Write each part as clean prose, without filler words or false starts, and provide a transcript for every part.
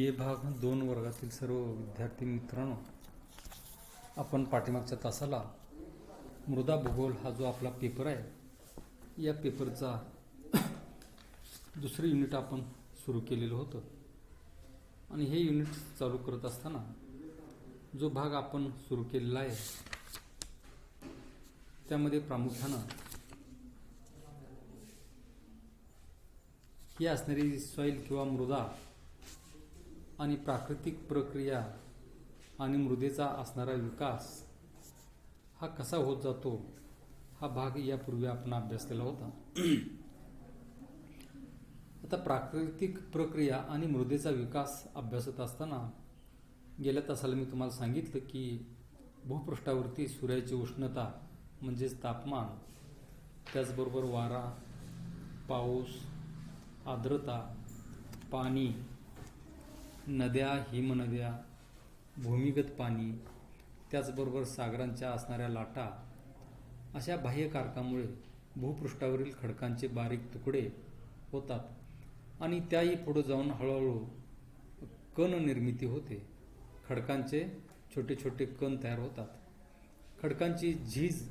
ए भाग 2 वर्गातील सर्व विद्यार्थी मित्रांनो, आपण पाठीमागच्या तासाला मृदा भूगोल हा जो आपला पेपर आहे या पेपरचा दुसरे युनिट आपण सुरू केलेलं होतं. आणि हे युनिट चालू करत असताना जो भाग आपण सुरू केलेला आहे त्यामध्ये प्रामुख्यानं ही असणारी सॉइल किंवा मृदा आणि प्राकृतिक प्रक्रिया आणि मृदेचा असणारा विकास हा कसा होत जातो हा भाग यापूर्वी आपण अभ्यासलेला होता. आता प्राकृतिक प्रक्रिया आणि मृदेचा विकास अभ्यासत असताना गेल्या तासाला मी तुम्हाला सांगितलं की भूपृष्ठावरती सूर्याची उष्णता म्हणजेच तापमान, त्याचबरोबर वारा, पाऊस, आर्द्रता, पाणी, नद्या, हिमनद्या, भूमिगत पाणी, त्याचबरोबर सागरांच्या असणाऱ्या लाटा अशा बाह्य कारकामुळे भूपृष्ठावरील खडकांचे बारीक तुकडे होतात आणि त्याही पुढे जाऊन हळूहळू कण निर्मिती होते. खडकांचे छोटे छोटे कण तयार होतात. खडकांची झीज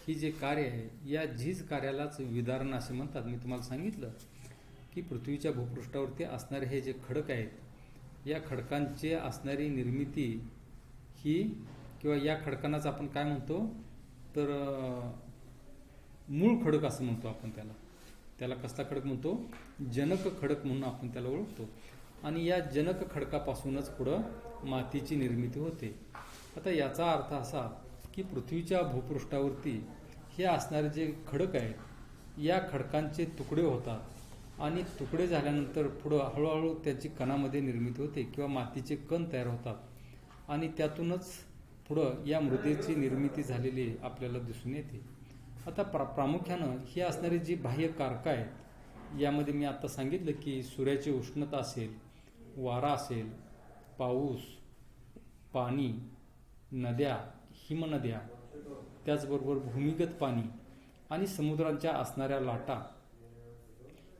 ही जे कार्य आहे या झीज कार्यालाच विदारण असे म्हणतात. मी तुम्हाला सांगितलं की पृथ्वीच्या भूपृष्ठावरती असणारे हे जे खडक आहेत या खडकांची असणारी निर्मिती ही किंवा या खडकांनाच आपण काय म्हणतो तर मूळ खडक असं म्हणतो आपण त्याला कसला खडक म्हणतो, जनक खडक म्हणून आपण त्याला ओळखतो. आणि या जनक खडकापासूनच पुढं मातीची निर्मिती होते. आता याचा अर्थ असा की पृथ्वीच्या भूपृष्ठावरती हे असणारे जे खडक आहेत या खडकांचे तुकडे होतात आणि तुकडे झाल्यानंतर पुढं हळूहळू त्याची कणामध्ये निर्मिती होते किंवा मातीचे कण तयार होतात आणि त्यातूनच पुढं या मृदेची निर्मिती झालेली आपल्याला दिसून येते. आता प्रामुख्यानं ही असणारी जी बाह्य कारकं आहेत यामध्ये मी आता सांगितलं की सूर्याची उष्णता असेल, वारा असेल, पाऊस, पाणी, नद्या, हिमनद्या, त्याचबरोबर भूमिगत पाणी आणि समुद्रांच्या असणाऱ्या लाटा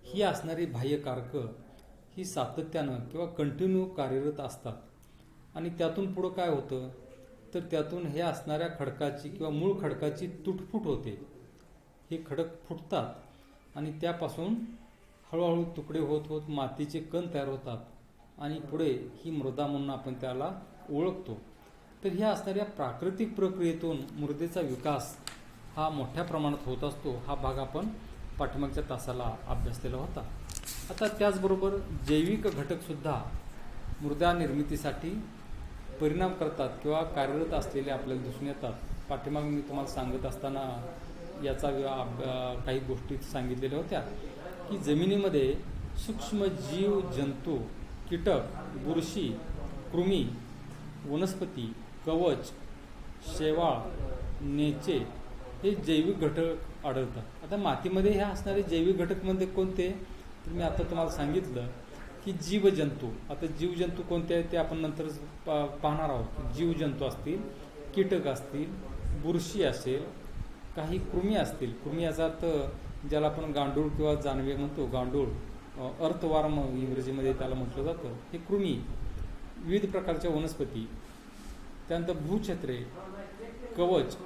ही असणारी बाह्य कारकं ही सातत्यानं किंवा कंटिन्यू कार्यरत असतात आणि त्यातून पुढं काय होतं तर त्यातून हे असणाऱ्या खडकाची किंवा मूळ खडकाची तुटफूट होते. हे खडक फुटतात आणि त्यापासून हळूहळू तुकडे होत होत मातीचे कण तयार होतात आणि पुढे ही मृदा म्हणून आपण त्याला ओळखतो. तर ह्या असणाऱ्या प्राकृतिक प्रक्रियेतून मृदेचा विकास हा मोठ्या प्रमाणात होत असतो. हा भाग आपण पाठीमागच्या तासाला अभ्यासलेला होता. आता त्याचबरोबर जैविक घटकसुद्धा मृदा निर्मितीसाठी परिणाम करतात किंवा कार्यरत असलेले आपल्याला दिसून येतात. पाठीमाग मी तुम्हाला सांगत असताना याचा काही गोष्टी सांगितलेल्या होत्या की जमिनीमध्ये सूक्ष्म जीव, जंतू, कीटक, बुरशी, कृमी, वनस्पती, कवच, शेवाळ, नेचे हे जैविक घटक आढळतात. आता मातीमध्ये हे असणारे जैविक घटकमध्ये कोणते तर मी आता तुम्हाला सांगितलं की जीवजंतू. आता जीवजंतू कोणते आहेत ते आपण नंतर पाहणार आहोत. जीवजंतू असतील, कीटक असतील, बुरशी असेल, काही कृमी असतील. कृमी याचा अर्थ ज्याला आपण गांडूळ किंवा जानवे म्हणतो, गांडूळ, अर्थवार्म इंग्रजीमध्ये त्याला म्हटलं जातं. हे कृमी, विविध प्रकारच्या वनस्पती, त्यानंतर भूछत्रे, कवच,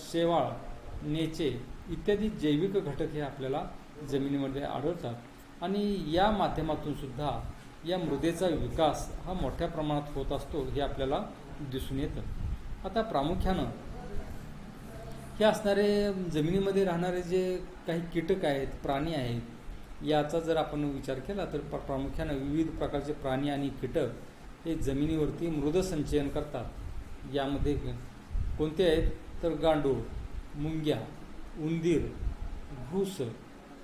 शेवाळ, नेचे इत्यादी जैविक घटक हे आपल्याला जमिनीमध्ये आढळतात आणि या माध्यमातून सुद्धा या मृदेचा विकास हा मोठ्या प्रमाणात होत असतो हे आपल्याला दिसून येतं. आता प्रामुख्यानं हे असणारे जमिनीमध्ये राहणारे जे काही कीटक आहेत, प्राणी आहेत याचा जर आपण विचार केला तर प्रामुख्यानं विविध प्रकारचे प्राणी आणि कीटक हे जमिनीवरती मृदसंचयन करतात. यामध्ये कोणते आहेत तर गांडूळ, मुंग्या, उंदीर, घूस,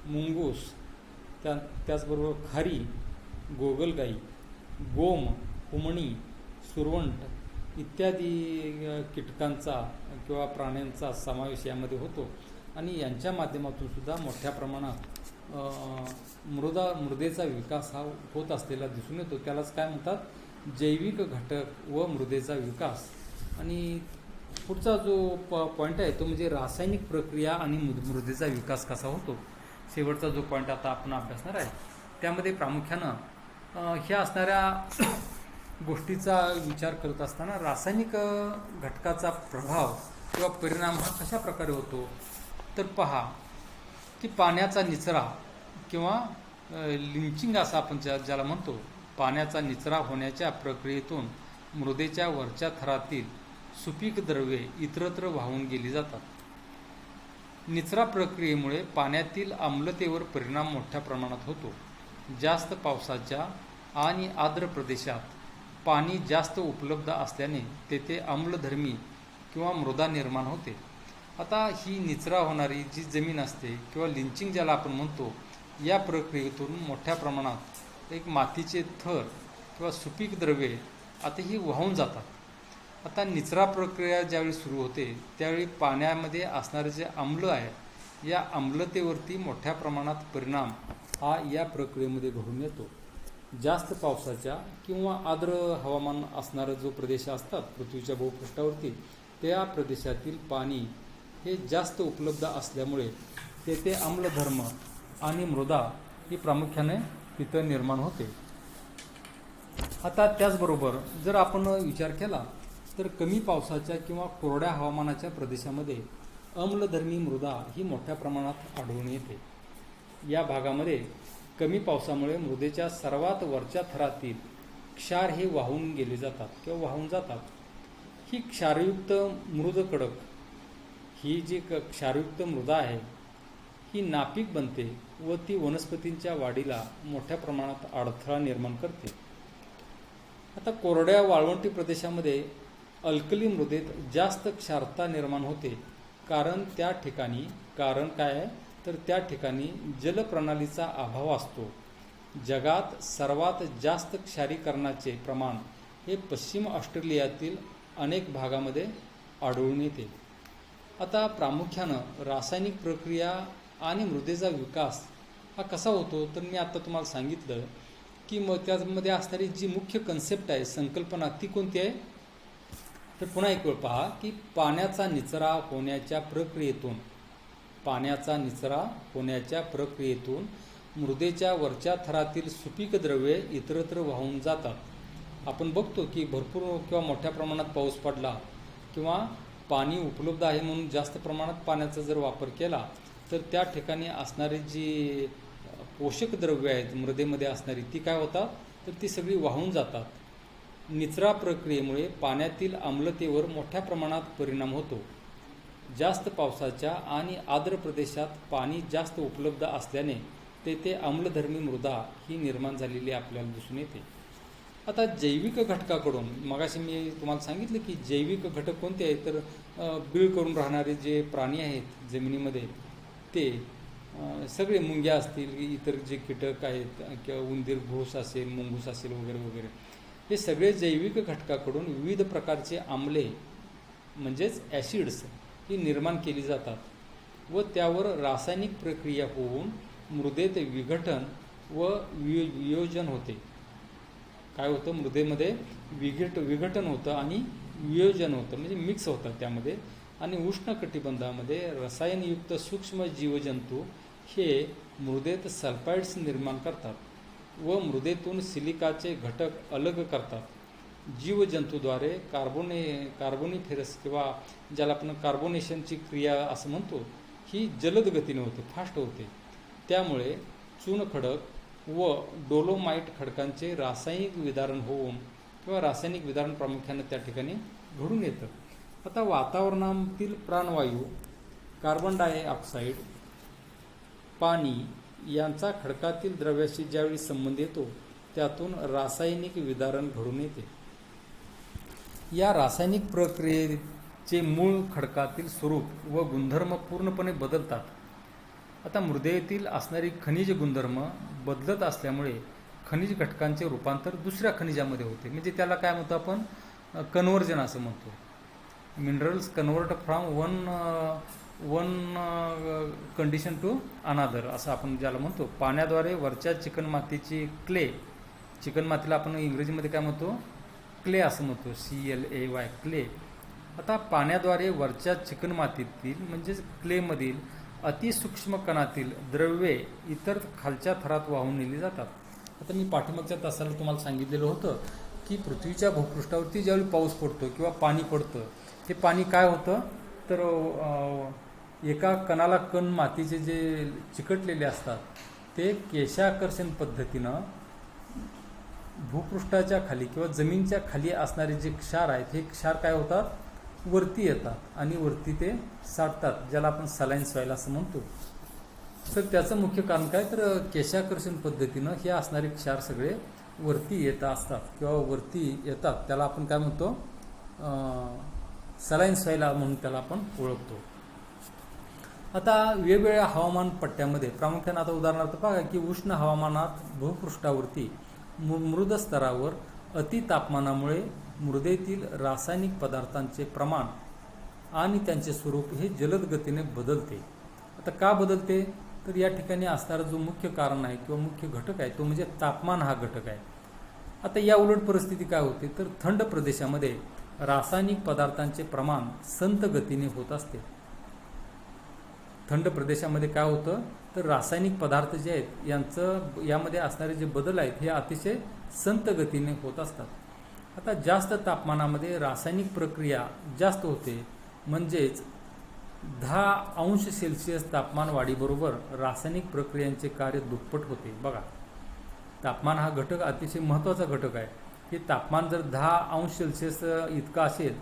मुंगूस, त्याचबरोबर खारी, गोगलगाई, गोम, हुमणी, सुरवंट इत्यादी कीटकांचा किंवा प्राण्यांचा समावेश यामध्ये होतो आणि यांच्या माध्यमातून सुद्धा मोठ्या प्रमाणात मृदेचा विकास हा होत असलेला दिसून येतो. त्यालाच काय म्हणतात, जैविक घटक व मृदेचा विकास. आणि पुढचा जो पॉईंट आहे तो म्हणजे रासायनिक प्रक्रिया आणि मृदेचा विकास कसा होतो. शेवटचा जो पॉईंट आता आपण अभ्यासणार आहे त्यामध्ये प्रामुख्यानं ह्या असणाऱ्या गोष्टीचा विचार करत असताना रासायनिक घटकाचा प्रभाव किंवा परिणाम हा कशा प्रकारे होतो तर पहा की पाण्याचा निचरा किंवा लिंचिंग असं आपण ज्याला म्हणतो, पाण्याचा निचरा होण्याच्या प्रक्रियेतून मृदेच्या वरच्या थरातील सुपीक द्रव्ये इतरत्र वाहून गेली जातात. निचरा प्रक्रियेमुळे पाण्यातील आम्लतेवर परिणाम मोठ्या प्रमाणात होतो. जास्त पावसाच्या आणि आर्द्र प्रदेशात पाणी जास्त उपलब्ध असल्याने तेथे आम्लधर्मी किंवा मृदा निर्माण होते. आता ही निचरा होणारी जी जमीन असते किंवा लिंचिंग ज्याला आपण म्हणतो, या प्रक्रियेतून मोठ्या प्रमाणात एक मातीचे थर किंवा सुपीक द्रव्ये आता ही वाहून जातात. आता निचरा प्रक्रिया ज्यावेळी सुरू होते त्यावेळी पाण्यामध्ये असणारे जे आम्ल आहे या आम्लतेवरती मोठ्या प्रमाणात परिणाम हा या प्रक्रियेमध्ये घडून येतो. जास्त पावसाच्या किंवा आर्द्र हवामान असणारा जो प्रदेश असतात पृथ्वीच्या भूपृष्ठावरती, त्या प्रदेशातील पाणी हे जास्त उपलब्ध असल्यामुळे तेथे आम्लधर्म आणि मृदा ही प्रामुख्याने तिथं निर्माण होते. आता त्याचबरोबर जर आपण विचार केला तर कमी पावसाच्या किंवा कोरड्या हवामानाच्या प्रदेशामध्ये आम्लधर्मी मृदा ही मोठ्या प्रमाणात आढळून येते. या भागामध्ये कमी पावसामुळे मृदेच्या सर्वात वरच्या थरातील क्षार हे वाहून गेले जातात किंवा वाहून जातात. ही क्षारयुक्त मृद कडक ही जी क्षारयुक्त मृदा आहे ही नापीक बनते व ती वनस्पतींच्या वाढीला मोठ्या प्रमाणात अडथळा निर्माण करते. आता कोरड्या वाळवंटी प्रदेशामध्ये अल्कली मृदेत जास्त क्षारता निर्माण होते, कारण काय आहे तर त्या ठिकाणी जलप्रणालीचा अभाव असतो. जगात सर्वात जास्त क्षारीकरणाचे प्रमाण हे पश्चिम ऑस्ट्रेलियातील अनेक भागामध्ये आढळून येते. आता प्रामुख्यानं रासायनिक प्रक्रिया आणि मृदेचा विकास हा कसा होतो तर मी आता तुम्हाला सांगितलं की मग त्यामध्ये असणारी जी मुख्य कन्सेप्ट आहे, संकल्पना, ती कोणती आहे तर पुन्हा एक वेळ पहा की पाण्याचा निचरा होण्याच्या प्रक्रियेतून मृदेच्या वरच्या थरातील सुपीक द्रव्ये इतरत्र वाहून जातात. आपण बघतो की भरपूर किंवा मोठ्या प्रमाणात पाऊस पडला किंवा पाणी उपलब्ध आहे म्हणून जास्त प्रमाणात पाण्याचा जर वापर केला तर त्या ठिकाणी असणारी जी पोषक द्रव्ये आहेत मृदेमध्ये असणारी ती काय होतात तर ती सगळी वाहून जातात. निचरा प्रक्रियेमुळे पाण्यातील आम्लतेवर मोठ्या प्रमाणात परिणाम होतो. जास्त पावसाच्या आणि आर्द्र प्रदेशात पाणी जास्त उपलब्ध असल्याने तेथे आम्लधर्मी मृदा ही निर्माण झालेली आपल्याला दिसून येते. आता जैविक घटकाकडून मगाशी मी तुम्हाला सांगितलं की जैविक घटक कोणते आहेत तर बीळ करून राहणारे जे प्राणी आहेत जमिनीमध्ये ते सगळे मुंग्या असतील, इतर जे कीटक आहेत किंवा उंदीर, घूस असेल, मुंगूस असेल वगैरे वगैरे, हे सगळे जैविक घटकाकडून विविध प्रकारचे आम्ले म्हणजेच ॲसिड्स ही निर्माण केली जातात व त्यावर रासायनिक प्रक्रिया होऊन मृदेत विघटन व वियोजन होते. काय होतं मृदेमध्ये विघटन होतं आणि वियोजन होतं म्हणजे मिक्स होतं त्यामध्ये. आणि उष्णकटिबंधामध्ये रसायनयुक्त सूक्ष्म जीवजंतू हे मृदेत सल्फाइड्स निर्माण करतात व मृदेतून सिलिकाचे घटक अलग करतात. जीवजंतूद्वारे कार्बोनिफेरस किंवा ज्याला आपण कार्बोनेशनची क्रिया असं म्हणतो ही जलद गतीने होते, फास्ट होते. त्यामुळे चुनखडक व डोलोमाइट खडकांचे रासायनिक विदारण होऊन किंवा रासायनिक विदारण प्रामुख्याने त्या ठिकाणी घडून येतं. आता वातावरणातील प्राणवायू, कार्बन डायऑक्साईड, पाणी यांचा खडकातील द्रव्याशी ज्यावेळी संबंध येतो त्यातून रासायनिक विदारण घडून येते. या रासायनिक प्रक्रियेचे मूळ खडकातील स्वरूप व गुणधर्म पूर्णपणे बदलतात. आता मृदेतील असणारी खनिज गुणधर्म बदलत असल्यामुळे खनिज घटकांचे रूपांतर दुसऱ्या खनिजामध्ये होते, म्हणजे त्याला काय म्हणतो आपण कन्व्हर्जन असं म्हणतो. Minerals convert from one condition to another असं आपण ज्याला म्हणतो. पाण्याद्वारे वरच्या चिकणमातीची चिकणमातीला आपण इंग्रजीमध्ये काय म्हणतो क्ले असं म्हणतो, CLAY क्ले. आता पाण्याद्वारे वरच्या चिकणमातीतील म्हणजेच क्लेमधील अतिसूक्ष्म कणातील द्रव्ये इतर खालच्या थरात वाहून नेली जातात. आता मी पाठीमागच्या तासाला तुम्हाला सांगितलेलं होतं की पृथ्वीच्या भूपृष्ठावरती ज्यावेळी पाऊस पडतो किंवा पाणी पडतं, ते पाणी काय होतं तर एका कणाला कण मातीचे जे चिकटलेले असतात ते केशाकर्षण पद्धतीनं भूपृष्ठाच्या खाली किंवा जमीनच्या खाली असणारे जे क्षार आहेत हे क्षार काय होतात वरती येतात आणि वरती ते साठतात, ज्याला आपण सलाईन सॉइल असं म्हणतो. तर त्याचं मुख्य कारण काय तर केशाकर्षण पद्धतीनं हे असणारे क्षार सगळे वरती येत असतात किंवा वरती येतात, त्याला आपण काय म्हणतो सलाईन सॉइल म्हणून त्याला आपण ओळखतो. आता वेगवेगळ्या हवामान पट्ट्यामध्ये प्रामुख्याने आता उदाहरणार्थ बघा की उष्ण हवामानात भूपृष्ठावरती मृद स्तरावर अति तापमानामुळे मृदेतील रासायनिक पदार्थांचे प्रमाण आणि त्यांचे स्वरूप हे जलद गतीने बदलते. आता का बदलते तर या ठिकाणी असणारा जो मुख्य कारण आहे किंवा मुख्य घटक आहे तो म्हणजे तापमान हा घटक आहे. आता या उलट परिस्थिती काय होते तर थंड प्रदेशामध्ये रासायनिक पदार्थांचे प्रमाण संथ गतीने होत असते. थंड प्रदेशामध्ये काय होतं तर रासायनिक पदार्थ जे आहेत यांचं यामध्ये असणारे जे बदल आहेत हे अतिशय संथ गतीने होत असतात. आता जास्त तापमानामध्ये रासायनिक प्रक्रिया जास्त होते, म्हणजेच 10°C तापमान वाढीबरोबर रासायनिक प्रक्रियांचे कार्य दुप्पट होते. बघा, तापमान हा घटक अतिशय महत्त्वाचा घटक आहे. हे तापमान जर 10°C इतका असेल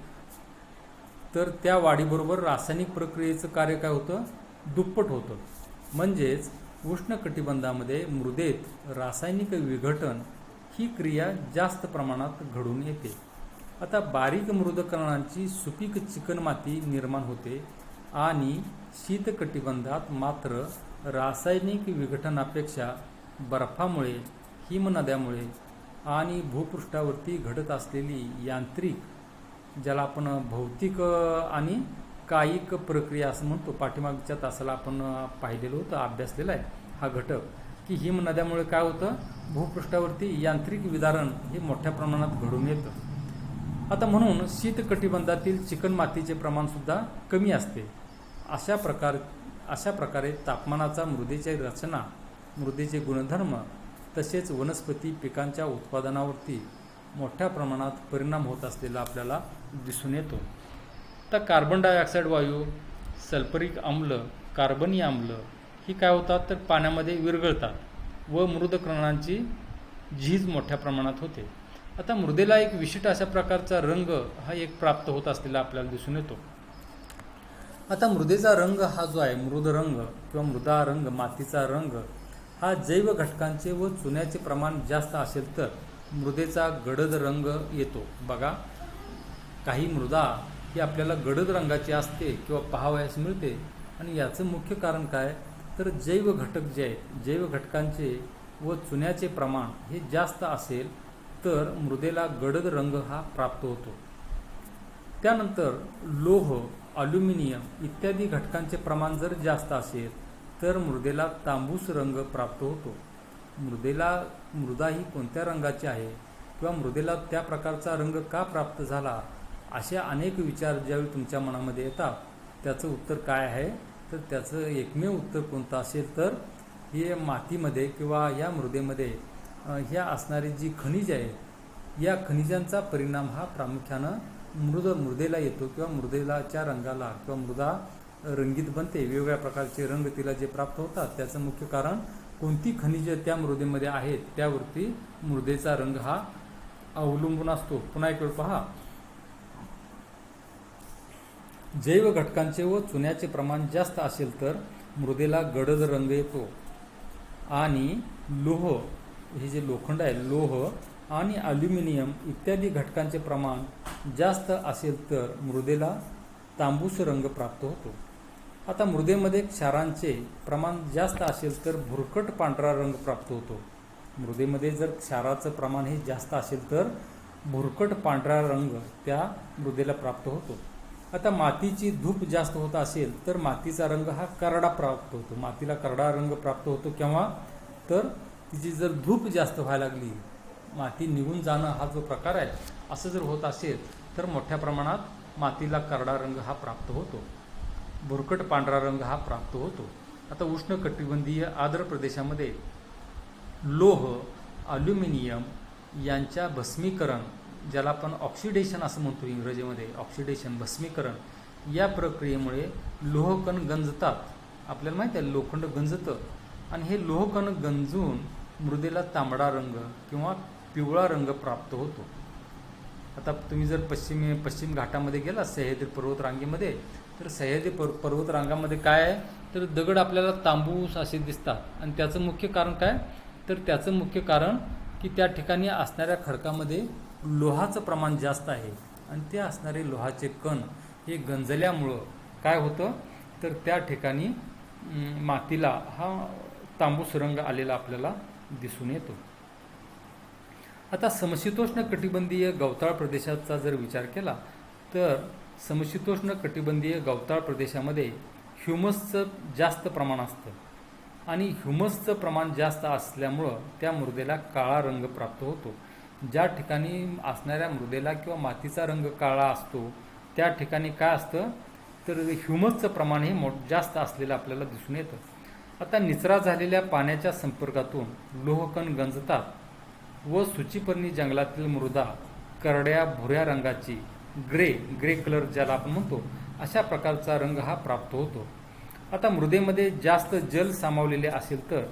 तर त्या वाढीबरोबर रासायनिक प्रक्रियेचं कार्य काय होतं दुप्पट होतं. म्हणजेच उष्णकटिबंधामध्ये मृदेत रासायनिक विघटन ही क्रिया जास्त प्रमाणात घडून येते. आता बारीक मृदकणांची सुपीक चिकणमाती निर्माण होते आणि शीतकटिबंधात मात्र रासायनिक विघटनापेक्षा बर्फामुळे, हिमनद्यामुळे आणि भूपृष्ठावरती घडत असलेली यांत्रिक, ज्याला आपण भौतिक आणि कायिक प्रक्रिया असं म्हणतो, पाठीमागच्या तासाला आपण पाहिलेलं होतं, अभ्यासलेला आहे हा घटक, की हिमनद्यामुळे काय होतं भूपृष्ठावरती यांत्रिक विदारण हे मोठ्या प्रमाणात घडून येतं. आता म्हणून शीतकटिबंधातील चिकणमातीचे प्रमाणसुद्धा कमी असते. अशा प्रकारे तापमानाचा मृदेची रचना, मृदेचे गुणधर्म तसेच वनस्पती पिकांच्या उत्पादनावरती मोठ्या प्रमाणात परिणाम होत असलेला आपल्याला दिसून येतो. तर कार्बन डायऑक्साईड वायू, सल्फ्युरिक आम्ल, कार्बनी आम्ल ही काय होतात तर पाण्यामध्ये विरघळतात व मृदकणांची झीज मोठ्या प्रमाणात होते. आता मृदेला एक विशिष्ट अशा प्रकारचा रंग हा एक प्राप्त होत असलेला आपल्याला दिसून येतो. आता मृदेचा रंग हा जो आहे मृद रंग किंवा मृदा रंग, मातीचा रंग हा जैव घटकांचे व चुन्याचे प्रमाण जास्त असेल तर मृदेचा गडद रंग येतो. बघा, काही मृदा ही आपल्याला गडद रंगाची असते किंवा पाहावयास मिळते आणि याचं मुख्य कारण काय तर जैव घटक जे आहेत, जैव घटकांचे व चुन्याचे प्रमाण हे जास्त असेल तर मृदेला गडद रंग हा प्राप्त होतो. त्यानंतर लोह, ॲल्युमिनियम इत्यादी घटकांचे प्रमाण जर जास्त असेल तर मृदेला तांबूस रंग प्राप्त होतो. मृदा ही कोणत्या रंगाची आहे किंवा मृदेला त्या प्रकारचा रंग का प्राप्त झाला, असे अनेक विचार ज्यावेळी तुमच्या मनामध्ये येतात, त्याचं उत्तर काय आहे तर त्याचं एकमेव उत्तर कोणतं असेल तर हे मातीमध्ये किंवा या मृदेमध्ये ह्या असणारी जी खनिज आहेत या खनिजांचा परिणाम हा प्रामुख्यानं मृदेला येतो किंवा मृदेलाच्या रंगाला किंवा मृदा रंगीत बनते. वेगवेगळ्या प्रकारचे रंग तिला जे प्राप्त होतात त्याचं मुख्य कारण कोणती खनिजे त्या मृदेमध्ये आहेत त्यावरती मृदेचा रंग हा अवलंबून असतो. पुन्हा एक वेळ पहा, जैव घटकांचे व चुन्याचे प्रमाण जास्त असेल तर मृदेला गडद रंग येतो आणि लोह, हे जे लोखंड आहे, लोह आणि ॲल्युमिनियम इत्यादी घटकांचे प्रमाण जास्त असेल तर मृदेला तांबूस रंग प्राप्त होतो. आता मृदेमध्ये क्षारांचे प्रमाण जास्त असेल तर भुरकट पांढरा रंग प्राप्त होतो. मृदेमध्ये जर क्षाराचं प्रमाण हे जास्त असेल तर भुरकट पांढरा रंग त्या मृदेला प्राप्त होतो. आता मातीची धूप जास्त होत असेल तर मातीचा रंग हा करडा प्राप्त होतो. मातीला करडा रंग प्राप्त होतो केव्हा तर तिची जर धूप जास्त व्हायला लागली, माती निघून जाणं हा जो प्रकार आहे असं जर होत असेल तर मोठ्या प्रमाणात मातीला करडा रंग हा प्राप्त होतो, भुरकट पांढरा रंग हा प्राप्त होतो. आता उष्णकटिबंधीय आर्द्र प्रदेशामध्ये लोह ॲल्युमिनियम यांच्या भस्मीकरण, ज्याला आपण ऑक्सिडेशन असं म्हणतो इंग्रजीमध्ये, ऑक्सिडेशन भस्मीकरण, या प्रक्रियेमुळे लोहकण गंजतात. आपल्याला माहिती आहे लोखंड गंजतं, आणि हे लोहकण गंजून मृदेला तांबडा रंग किंवा पिवळा रंग प्राप्त होतो. आता तुम्ही जर पश्चिम घाटामध्ये गेला सह्याद्री पर्वतरांगेमध्ये, तर सह्याद्री पर्वतरांगामध्ये काय आहे, तर दगड आपल्याला तांबूस असे दिसतात. आणि त्याचं मुख्य कारण काय, तर त्याचं मुख्य कारण की त्या ठिकाणी असणाऱ्या खडकामध्ये लोहाचं प्रमाण जास्त आहे, आणि ते असणारे लोहाचे कण हे गंजल्यामुळं काय होतं, तर त्या ठिकाणी मातीला हा तांबूस रंग आलेला आपल्याला दिसून येतो. आता समशीतोष्ण कटिबंधीय गवताळ प्रदेशाचा जर विचार केला, तर समशीतोष्ण कटिबंधीय गवताळ प्रदेशामध्ये ह्युमसचं जास्त प्रमाण असतं, आणि ह्युमसचं प्रमाण जास्त असल्यामुळं त्या मृदेला काळा रंग प्राप्त होतो. ज्या ठिकाणी असणाऱ्या मृदेला किंवा मातीचा रंग काळा असतो, त्या ठिकाणी काय असतं, तर ह्युमसचं प्रमाण हे जास्त असलेलं आपल्याला दिसून येतं. आता निचरा झालेल्या पाण्याच्या संपर्कातून लोहकण गंजतात व सूचीपर्णी जंगलातील मृदा करड्या भुऱ्या रंगाची, ग्रे कलर ज्याला आपण म्हणतो, अशा प्रकारचा रंग हा प्राप्त होतो. आता मृदेमध्ये जास्त जल सामावलेले असेल तर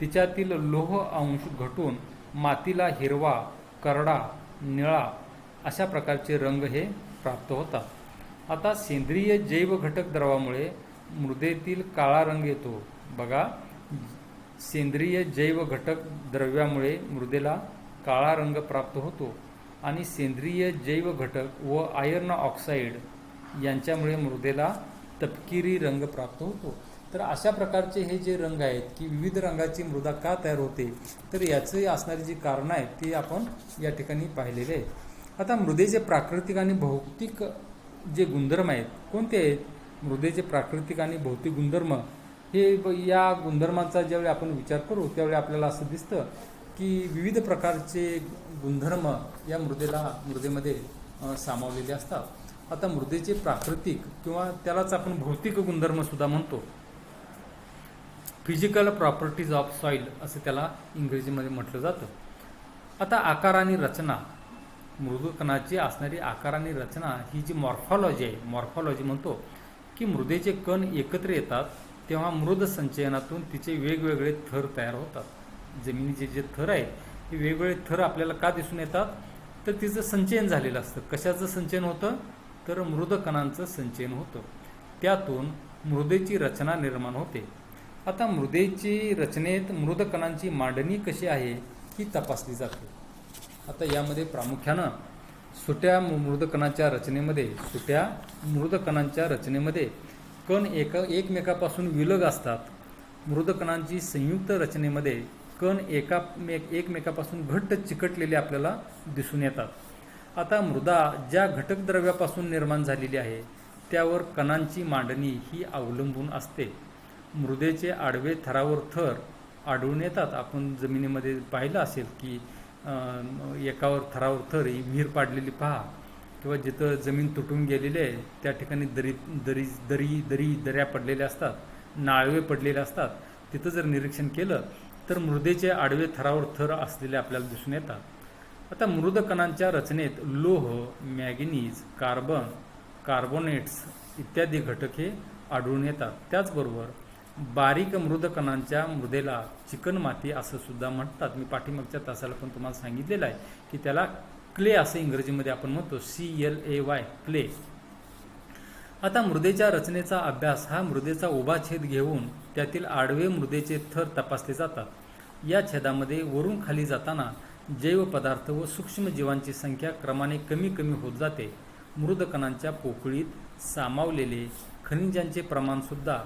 तिच्यातील लोह अंश घटून मातीला हिरवा, करडा, निळा अशा प्रकारचे रंग हे प्राप्त होतात. आता सेंद्रिय जैव घटक द्रवामुळे मृदेतील काळा रंग येतो. बघा, सेंद्रिय जैव घटक द्रव्यामुळे मृदेला काळा रंग प्राप्त होतो, आणि सेंद्रिय जैव घटक व आयर्न ऑक्साईड यांच्यामुळे मृदेला तपकिरी रंग प्राप्त होतो. तर अशा प्रकारचे हे जे रंग आहेत की विविध रंगाची मृदा का तयार होते, तर याचे असणारी जी कारणं आहेत ती आपण या ठिकाणी पाहिलेले आहेत. आता मृदेचे प्राकृतिक आणि भौतिक जे गुणधर्म आहेत कोणते आहेत, मृदेचे प्राकृतिक आणि भौतिक गुणधर्म हे या गुणधर्मांचा ज्यावेळी आपण विचार करू त्यावेळी आपल्याला असं दिसतं की विविध प्रकारचे गुणधर्म या मृदेमध्ये सामावलेले असतात. आता मृदेचे प्राकृतिक किंवा त्यालाच आपण भौतिक गुणधर्म सुद्धा म्हणतो, फिजिकल प्रॉपर्टीज ऑफ सॉइल असं त्याला इंग्रजीमध्ये म्हटलं जातं. आता आकार आणि रचना, मृदकणाची असणारी आकार आणि रचना ही जी मॉर्फॉलॉजी आहे, मॉर्फॉलॉजी म्हणतो की मृदेचे कण एकत्र येतात तेव्हा मृद संचयनातून तिचे वेगवेगळे थर तयार होतात. जमिनीचे जे थर आहेत हे वेगवेगळे थर आपल्याला का दिसून येतात, तर तिचं संचयन झालेलं असतं. कशाचं संचयन होतं, तर मृदकणांचं संचयन होतं. त्यातून मृदेची रचना निर्माण होते. आता मृदेची रचनेत मृदकणांची मांडणी कशी आहे ही तपासली जाते. आता यामध्ये प्रामुख्यानं सुट्या मृदकणांच्या रचनेमध्ये कण एकमेकापासून विलग असतात. मृदकणांची संयुक्त रचनेमध्ये कण एकमेकापासून घट्ट चिकटलेले आपल्याला दिसून येतात. आता मृदा ज्या घटक द्रव्यापासून निर्माण झालेली आहे त्यावर कणांची मांडणी ही अवलंबून असते. मृदेचे आडवे थरावर थर आढळून येतात. आपण जमिनीमध्ये पाहिलं असेल की एकावर थरावर थर ही विहीर पाडलेली पहा, किंवा जिथं जमीन तुटून गेलेली आहे त्या ठिकाणी दऱ्या पडलेल्या असतात, नाळवे पडलेले असतात. तिथं जर निरीक्षण केलं तर मृदेचे आडवे थरावर थर असलेले आपल्याला दिसून येतात. आता मृदकणांच्या रचनेत लोह, मॅंगनीज, कार्बोनेट्स इत्यादी घटक हे आढळून येतात. त्याचबरोबर बारीक मृदकणांच्या मृदेला चिकणमाती असं सुद्धा म्हणतात. मी पाठीमागच्या तासाला पण तुम्हाला सांगितलेलं आहे की त्याला क्ले असं इंग्रजीमध्ये आपण म्हणतो, CLAY, क्ले. आता मृदेच्या रचनेचा अभ्यास हा मृदेचा उभा छेद घेऊन त्यातील आडवे मृदेचे थर तपासले जातात. या छेदामध्ये वरून खाली जाताना जैव पदार्थ व सूक्ष्म जीवांची संख्या क्रमाने कमी होत जाते. मृदकणांच्या पोकळीत सामावलेले खनिजांचे प्रमाणसुद्धा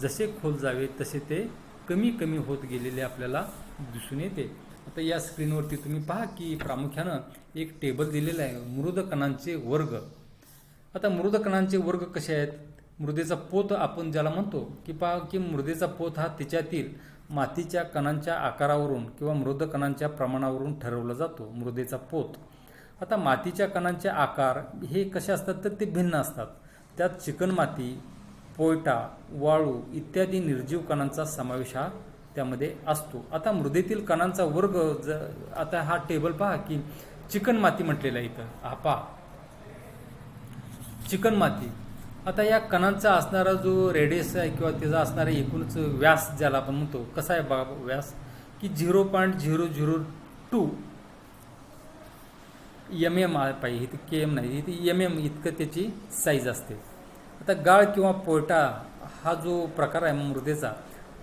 जसे खोल जावे तसे ते कमी होत गेलेले आपल्याला दिसून येते. आता या स्क्रीनवरती तुम्ही पहा की प्रामुख्यानं एक टेबल दिलेला आहे, मृदकणांचे वर्ग. आता मृदकणांचे वर्ग कसे आहेत, मृदेचा पोत आपण ज्याला म्हणतो की पहा की मृदेचा पोत हा तिच्यातील मातीच्या कणांच्या आकारावरून किंवा मृदकणांच्या प्रमाणावरून ठरवला जातो, मृदेचा पोत. आता मातीच्या कणांचे आकार हे कसे असतात तर ते भिन्न असतात. त्यात चिकणमाती, पोयटा, वाळू इत्यादी निर्जीव कणांचा समावेश हा त्यामध्ये असतो. आता मृदेतील कणांचा वर्ग आता हा टेबल पहा की चिकण माती म्हटलेला आहे इथं, हा पहा चिकण माती. आता या कणांचा असणारा जो रेडियस आहे किंवा त्याचा असणारा एकूणच व्यास ज्याला आपण म्हणतो, कसा आहे बघा व्यास की 0.002 MM पाहिजे, इथे KM नाही, इथे MM इतकं त्याची साईज असते. आता गाळ किंवा पोयटा हा जो प्रकार आहे मृदेचा,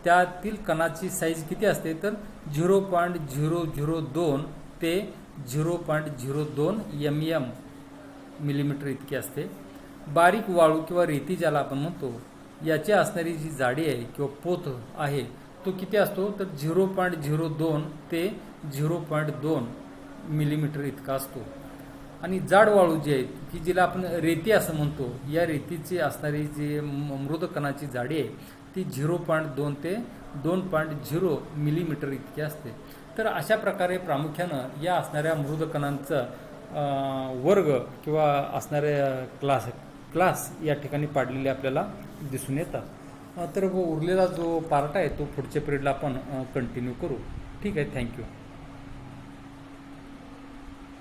त्यातील कणाची साईज किती असते तर 0.002 ते 0.02 MM मिलीमीटर इतकी असते. बारीक वाळू किंवा रेती ज्याला आपण म्हणतो, याची असणारी जी जाडी आहे किंवा पोत आहे तो किती असतो तर 0.02 ते 0.2 मिलीमीटर इतका असतो. आणि जाड वाळू जी आहे की जिला आपण रेती असं म्हणतो, या रेतीची असणारी जी मृद कणाची जाडी आहे ती 0.2 ते 2.0 मिलीमीटर इतकी असते. तर अशा प्रकारे प्रामुख्यानं या असणाऱ्या मृद कणांचं वर्ग किंवा असणाऱ्या क्लास या ठिकाणी पाडलेले आपल्याला दिसून येतात. तर उरलेला जो पार्ट आहे तो पुढच्या पिरियडला आपण कंटिन्यू करू. ठीक आहे, थँक्यू.